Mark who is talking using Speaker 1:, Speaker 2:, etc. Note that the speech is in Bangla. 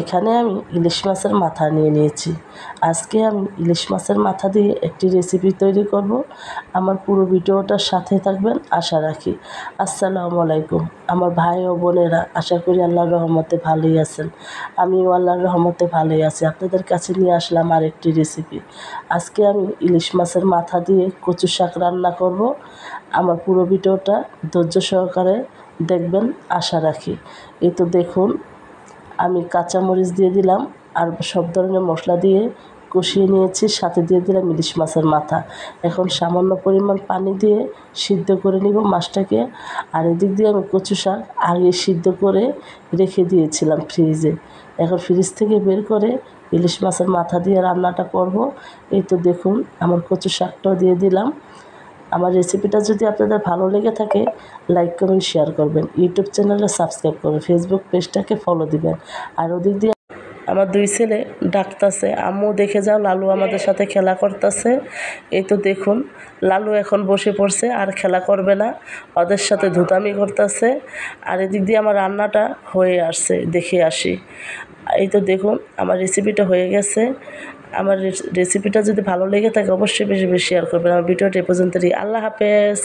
Speaker 1: এখানে আমি ইলিশ মাছের মাথা নিয়ে নিয়েছি। আজকে আমি ইলিশ মাছের মাথা দিয়ে একটি রেসিপি তৈরি করব। আমার পুরো ভিডিওটার সাথে থাকবেন আশা রাখি। আসসালামু আলাইকুম আমার ভাই ও বোনেরা, আশা করি আল্লাহর রহমতে ভালোই আছেন। আমিও আল্লাহর রহমতে ভালোই আছি। আপনাদের কাছে নিয়ে আসলাম আরেকটি রেসিপি। আজকে আমি ইলিশ মাছের মাথা দিয়ে কচু শাক রান্না করব। আমার পুরো ভিডিওটা ধৈর্য সহকারে দেখবেন আশা রাখি। এই তো দেখুন, আমি কাঁচামরিচ দিয়ে দিলাম আর সব ধরনের মশলা দিয়ে কষিয়ে নিয়েছি, সাথে দিয়ে দিলাম ইলিশ মাছের মাথা। এখন সামান্য পরিমাণ পানি দিয়ে সিদ্ধ করে নিব মাছটাকে। আর এদিক দিয়ে আমি কচু শাক আগে সিদ্ধ করে রেখে দিয়েছিলাম ফ্রিজে। এখন ফ্রিজ থেকে বের করে ইলিশ মাছের মাথা দিয়ে রান্নাটা করব। এই তো দেখুন, আমার কচু শাকটাও দিয়ে দিলাম। আমার রেসিপিটা যদি আপনাদের ভালো লেগে থাকে, লাইক কমেন্ট শেয়ার করবেন, ইউটিউব চ্যানেলে সাবস্ক্রাইব করবেন, ফেসবুক পেজটাকে ফলো দিবেন। আর ওদিক দিয়ে আমার দুই ছেলে ডাকতেছে, আম্মু দেখে যাও, লালু আমাদের সাথে খেলা করতেছে। এই তো দেখুন, লালু এখন বসে পড়ছে, আর খেলা করবে না, ওদের সাথে ধুতামি করতেছে। আর এদিক দিয়ে আমার রান্নাটা হয়ে আসছে, দেখে আসি। এই তো দেখুন, আমার রেসিপিটা হয়ে গেছে। আমার রেসিপিটা যদি ভালো লেগে থাকে অবশ্যই বেশি বেশি শেয়ার করবেন। আমার ভিডিওটা এ পর্যন্তই। আল্লাহ হাফেজ।